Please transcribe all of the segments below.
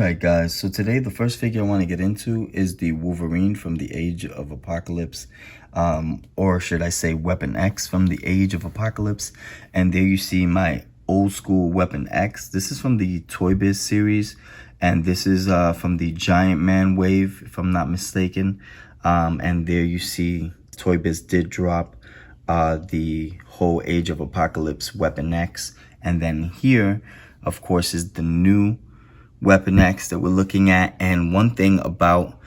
Alright guys, so today the first figure I want to get into is the Wolverine from the Age of Apocalypse, or should I say Weapon X from the Age of Apocalypse. And there you see my old school Weapon X. This is from the Toy Biz series, and this is from the Giant Man wave, if I'm not mistaken. And there you see Toy Biz did drop the whole Age of Apocalypse Weapon X. And then here, of course, is the new Weapon X that we're looking at. And one thing about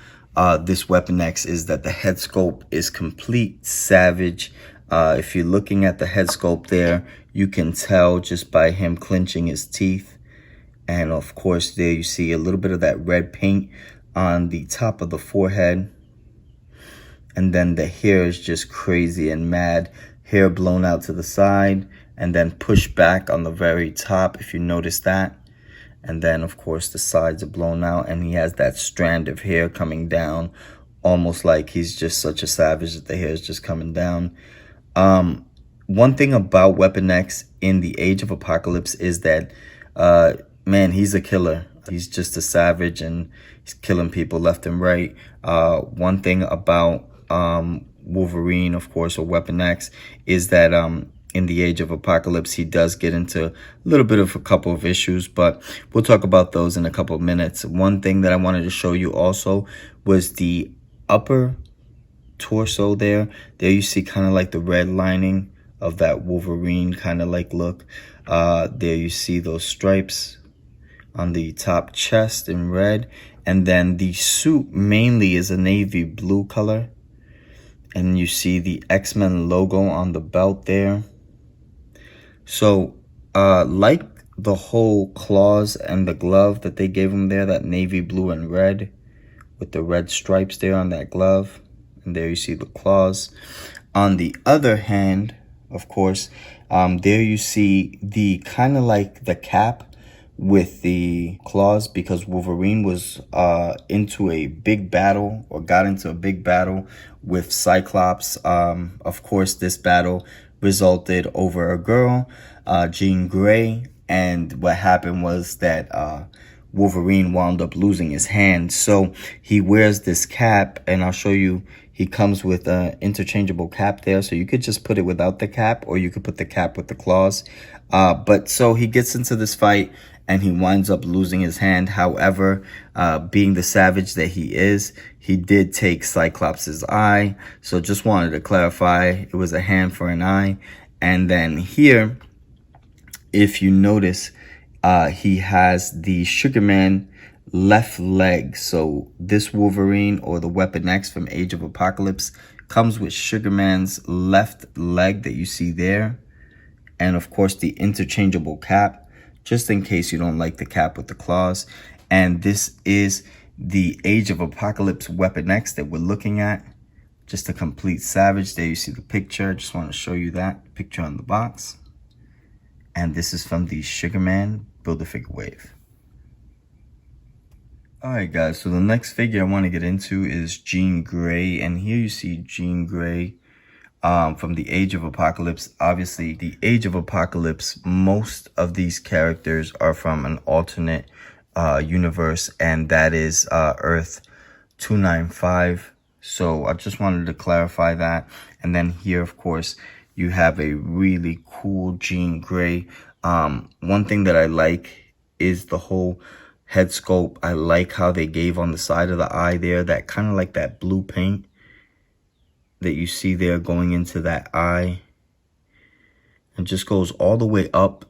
this Weapon X is that the head sculpt is complete savage. If you're looking at the head sculpt there, you can tell just by him clenching his teeth. And of course, there you see a little bit of that red paint on the top of the forehead. And then the hair is just crazy and mad. Hair blown out to the side and then pushed back on the very top, if you notice that. And then, of course, the sides are blown out, and he has that strand of hair coming down, almost like he's just such a savage that the hair is just coming down. One thing about Weapon X in the Age of Apocalypse is that, man, he's a killer. He's just a savage, and he's killing people left and right. One thing about Wolverine, of course, or Weapon X, is that in the Age of Apocalypse, he does get into a little bit of a couple of issues, but we'll talk about those in a couple of minutes. One thing that I wanted to show you also was the upper torso there. There you see kind of like the red lining of that Wolverine kind of like look. There you see those stripes on the top chest in red. And then the suit mainly is a navy blue color. And you see the X-Men logo on the belt there. So, like the whole claws and the glove that they gave him there, that navy blue and red with the red stripes there on that glove. And there you see the claws. On the other hand, of course, there you see the kind of like the cap with the claws, because Wolverine was into a big battle, or got into a big battle with Cyclops. Of course, this battle resulted over a girl, Jean Grey, and what happened was that Wolverine wound up losing his hand. So he wears this cap, and I'll show you, he comes with an interchangeable cap there, so you could just put it without the cap, or you could put the cap with the claws. But so he gets into this fight, and he winds up losing his hand. However, being the savage that he is, he did take Cyclops' eye. So just wanted to clarify, it was a hand for an eye. And then here, if you notice, he has the Sugar Man left leg. So this Wolverine, or the Weapon X from Age of Apocalypse, comes with Sugar Man's left leg that you see there. And of course, the interchangeable cap, just in case you don't like the cap with the claws. And this is the Age of Apocalypse Weapon X that we're looking at. Just a complete savage. There you see the picture. Just want to show you that picture on the box. And this is from the Sugar Man Build-A-Figure wave. Alright guys, so the next figure I want to get into is Jean Grey. And here you see Jean Grey from the Age of Apocalypse. Obviously, the Age of Apocalypse, most of these characters are from an alternate universe, and that is Earth 295. So I just wanted to clarify that. And then here, of course, you have a really cool Jean Grey. One thing that I like is the whole head sculpt. I like how they gave on the side of the eye there, that kind of like that blue paint that you see there going into that eye, and just goes all the way up,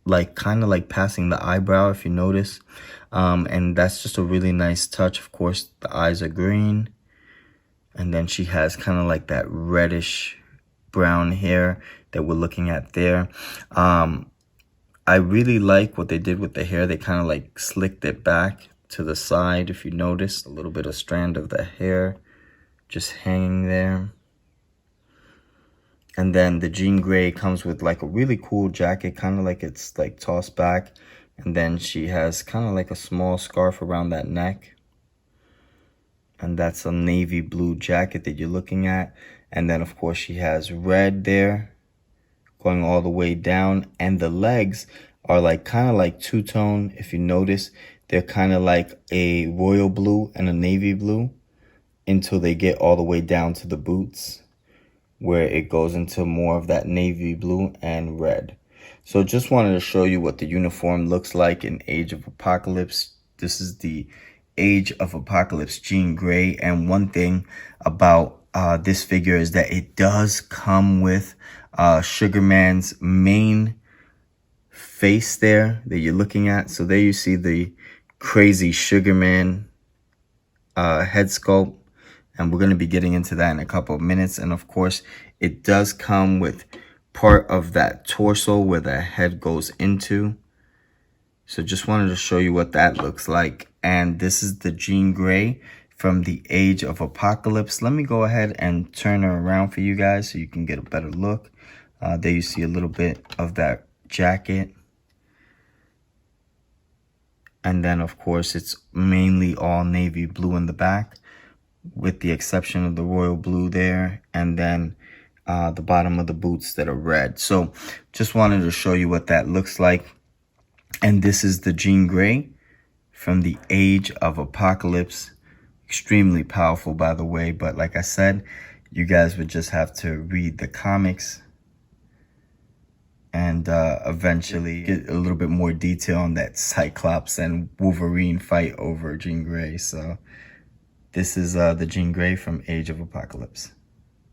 like kind of like passing the eyebrow, if you notice. And that's just a really nice touch. Of course, the eyes are green, and then she has kind of like that reddish brown hair that we're looking at there. I really like what they did with the hair. They kind of like slicked it back to the side, if you notice, a little bit of strand of the hair just hanging there. And then the Jean Grey comes with like a really cool jacket, kind of like it's like tossed back. And then she has kind of like a small scarf around that neck. And that's a navy blue jacket that you're looking at. And then, of course, she has red there going all the way down. And the legs are like kind of like two-tone. If you notice, They're kind of like a royal blue and a navy blue until they get all the way down to the boots, where it goes into more of that navy blue and red. So just wanted to show you what the uniform looks like in Age of Apocalypse. This is the Age of Apocalypse Jean Grey. And one thing about this figure is that it does come with Sugar Man's main face there that you're looking at. So there you see the crazy Sugar Man head sculpt. And we're going to be getting into that in a couple of minutes. And of course, it does come with part of that torso where the head goes into. So just wanted to show you what that looks like. And this is the Jean Grey from the Age of Apocalypse. Let me go ahead and turn her around for you guys so you can get a better look. There you see a little bit of that jacket. And then, of course, it's mainly all navy blue in the back, with the exception of the royal blue there, and then the bottom of the boots that are red. So just wanted to show you what that looks like. And this is the Jean Grey from the Age of Apocalypse. Extremely powerful, by the way, but like I said, you guys would just have to read the comics and eventually get a little bit more detail on that Cyclops and Wolverine fight over Jean Grey. So this is the Jean Grey from Age of Apocalypse.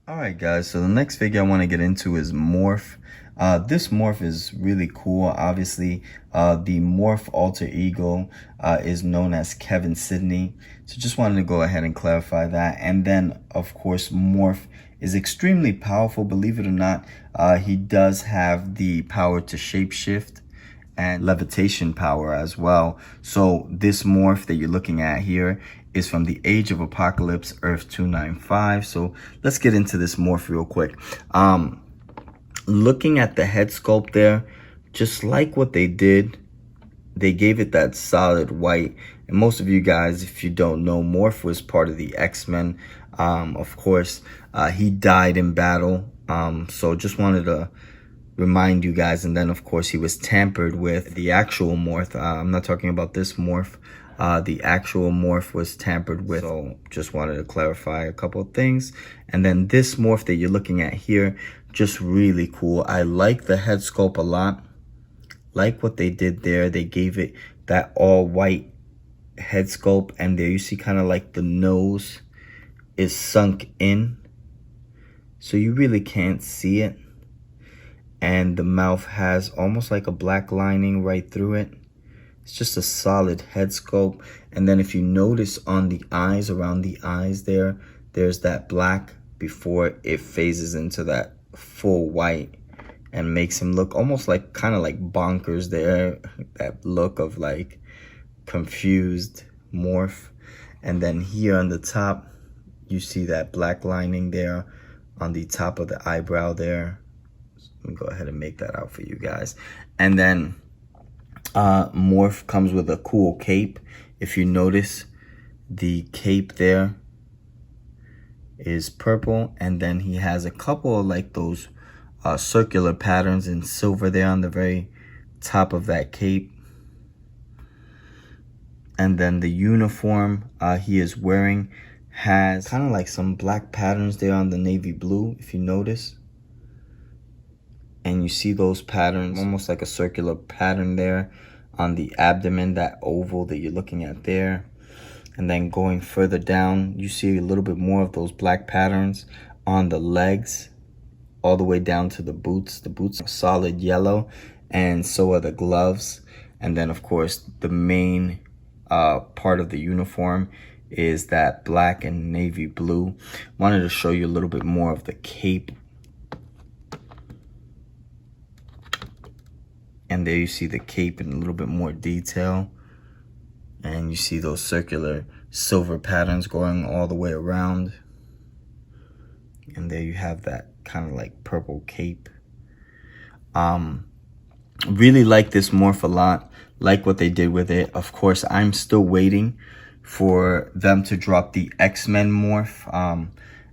Alright guys, so the next figure I want to get into is Morph. This Morph is really cool. Obviously, the Morph alter ego is known as Kevin Sidney. So just wanted to go ahead and clarify that. And then, of course, Morph is extremely powerful. Believe it or not, he does have the power to shapeshift and levitation power as well. So this Morph that you're looking at here is from the Age of Apocalypse, Earth 295. So let's get into this Morph real quick. Looking at the head sculpt there, just like what they did, they gave it that solid white. And most of you guys, if you don't know, Morph was part of the X-Men. Of course, he died in battle. So just wanted to remind you guys. And then, of course, he was tampered with. The actual Morph, I'm not talking about this Morph. The actual Morph was tampered with. So just wanted to clarify a couple of things. And then this Morph that you're looking at here, just really cool. I like the head sculpt a lot. Like what they did there. They gave it that all white head sculpt. And there you see kind of like the nose is sunk in. So you really can't see it. And the mouth has almost like a black lining right through it. It's just a solid head sculpt. And then if you notice on the eyes, around the eyes there, there's that black before it phases into that full white and makes him look almost like kind of like bonkers there. That look of like confused Morph. And then here on the top, you see that black lining there on the top of the eyebrow there. So let me go ahead and make that out for you guys. And then Morph comes with a cool cape. If you notice, the cape there is purple, and then he has a couple of like those circular patterns in silver there on the very top of that cape. And then the uniform he is wearing has kind of like some black patterns there on the navy blue, if you notice. And you see those patterns, almost like a circular pattern there on the abdomen, that oval that you're looking at there. And then going further down, you see a little bit more of those black patterns on the legs, all the way down to the boots. The boots are solid yellow, and so are the gloves. And then, of course, the main part of the uniform is that black and navy blue. Wanted to show you a little bit more of the cape. And there you see the cape in a little bit more detail. And you see those circular silver patterns going all the way around. And there you have that kind of like purple cape. Really like this Morph a lot. Like what they did with it. Of course, I'm still waiting for them to drop the X-Men Morph.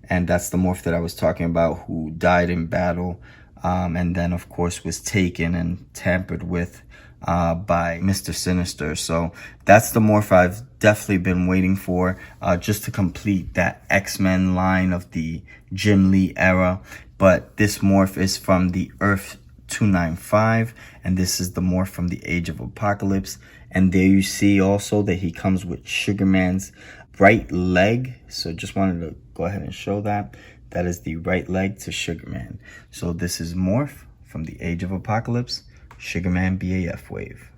And that's the Morph that I was talking about, who died in battle. And then, of course, was taken and tampered with by Mr. Sinister. So that's the morph I've definitely been waiting for, just to complete that X-Men line of the Jim Lee era. But this morph is from the Earth 295, and this is the morph from the Age of Apocalypse. And there you see also that he comes with Sugar Man's right leg. So just wanted to go ahead and show that. That is the right leg to Sugar Man. So this is Morph from the Age of Apocalypse, Sugar Man BAF wave.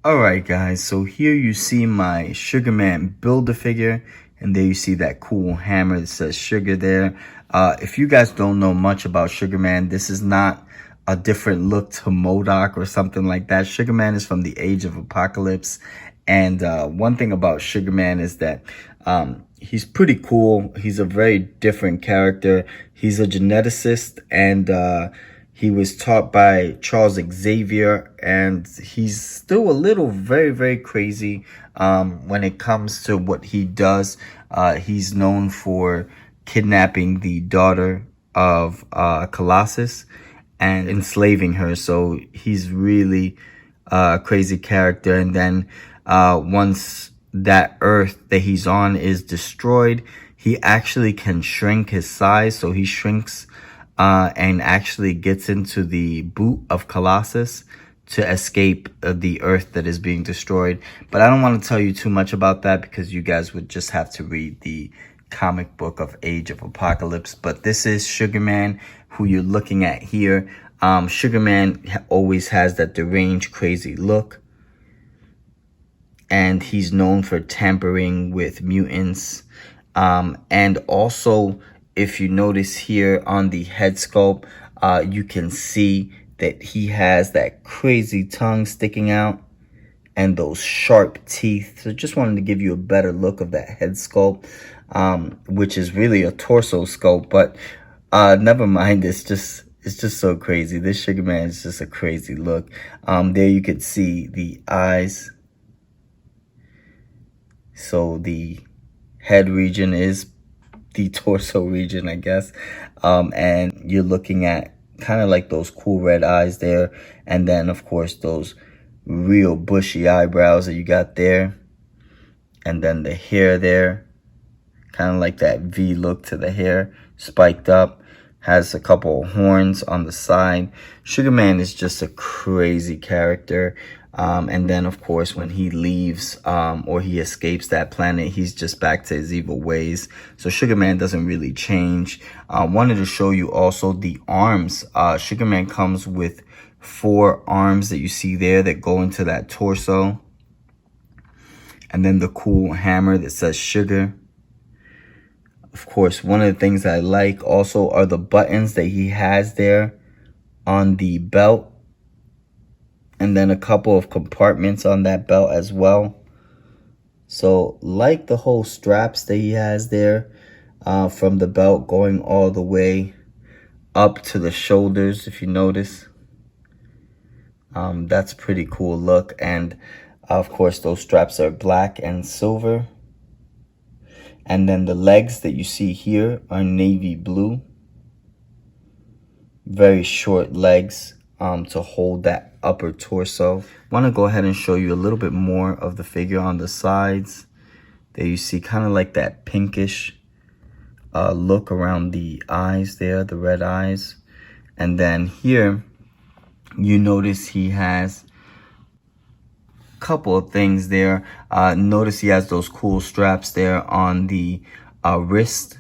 Alright guys, so here you see my Sugar Man Build-A-Figure, and there you see that cool hammer that says Sugar there. If you guys don't know much about Sugar Man, this is not a different look to MODOK or something like that. Sugar Man is from the Age of Apocalypse, and one thing about Sugar Man is that he's pretty cool. He's a very different character. He's a geneticist, and he was taught by Charles Xavier, and he's still a little very crazy when it comes to what he does. He's known for kidnapping the daughter of Colossus and enslaving her. So he's really a crazy character. And then once that Earth that he's on is destroyed, he actually can shrink his size. So he shrinks and actually gets into the boot of Colossus to escape the Earth that is being destroyed. But I don't want to tell you too much about that, because you guys would just have to read the comic book of Age of Apocalypse. But this is Sugar Man, who you're looking at here. Sugar Man always has that deranged, crazy look, and he's known for tampering with mutants. And also, if you notice here on the head sculpt, you can see that he has that crazy tongue sticking out and those sharp teeth. So just wanted to give you a better look of that head sculpt, which is really a torso sculpt, but never mind. It's just so crazy. This Sugar Man is just a crazy look. There you could see the eyes. So the head region is the torso region, I guess. And you're looking at kind of like those cool red eyes there. And then, of course, those real bushy eyebrows that you got there. And then the hair there, kind of like that V look to the hair, spiked up. Has a couple of horns on the side. Sugar Man is just a crazy character. And then, of course, when he leaves or he escapes that planet, he's just back to his evil ways. So Sugar Man doesn't really change. Wanted to show you also the arms. Sugar Man comes with 4 arms that you see there that go into that torso. And then the cool hammer that says Sugar. Of course, one of the things I like also are the buttons that he has there on the belt. And then a couple of compartments on that belt as well. So like the whole straps that he has there from the belt going all the way up to the shoulders, if you notice. That's a pretty cool look. And of course, those straps are black and silver. And then the legs that you see here are navy blue. Very short legs to hold that upper torso. Want to go ahead and show you a little bit more of the figure on the sides. There you see kind of like that pinkish look around the eyes there, the red eyes. And then here, you notice he has couple of things there. Notice he has those cool straps there on the wrist.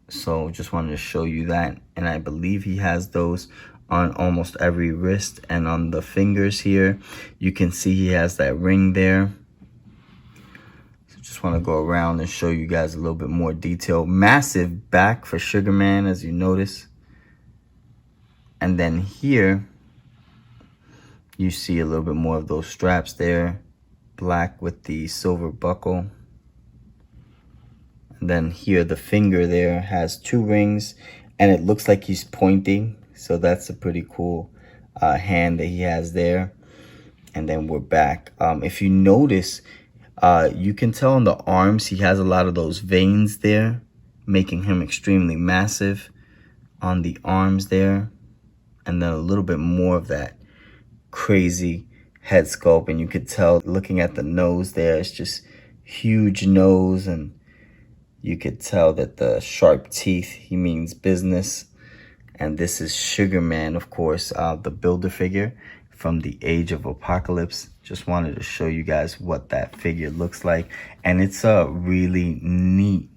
So just wanted to show you that. And I believe he has those on almost every wrist, and on the fingers here, you can see he has that ring there. So just want to go around and show you guys a little bit more detail. Massive back for Sugar Man, as you notice. And then here, you see a little bit more of those straps there, black with the silver buckle. And then here, the finger there has 2 rings, and it looks like he's pointing. So that's a pretty cool hand that he has there. And then we're back. If you notice, you can tell on the arms, he has a lot of those veins there, making him extremely massive on the arms there. And then a little bit more of that crazy head sculpt, and you could tell looking at the nose there, it's just huge nose, and you could tell that the sharp teeth, he means business. And this is Sugar Man, of course, the builder figure from the Age of Apocalypse. Just wanted to show you guys what that figure looks like. And it's a really neat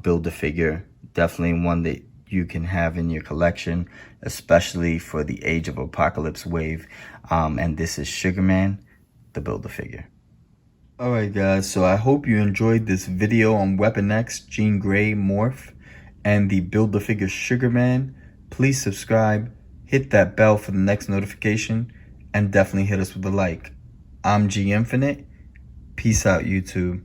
builder figure. Definitely one that you can have in your collection, especially for the Age of Apocalypse wave. And this is Sugar Man, the builder figure. Alright guys, so I hope you enjoyed this video on Weapon X, Jean Grey, Morph, and the Build-A-Figure Sugar Man. Please subscribe, hit that bell for the next notification, and definitely hit us with a like. I'm G Infinite. Peace out, YouTube.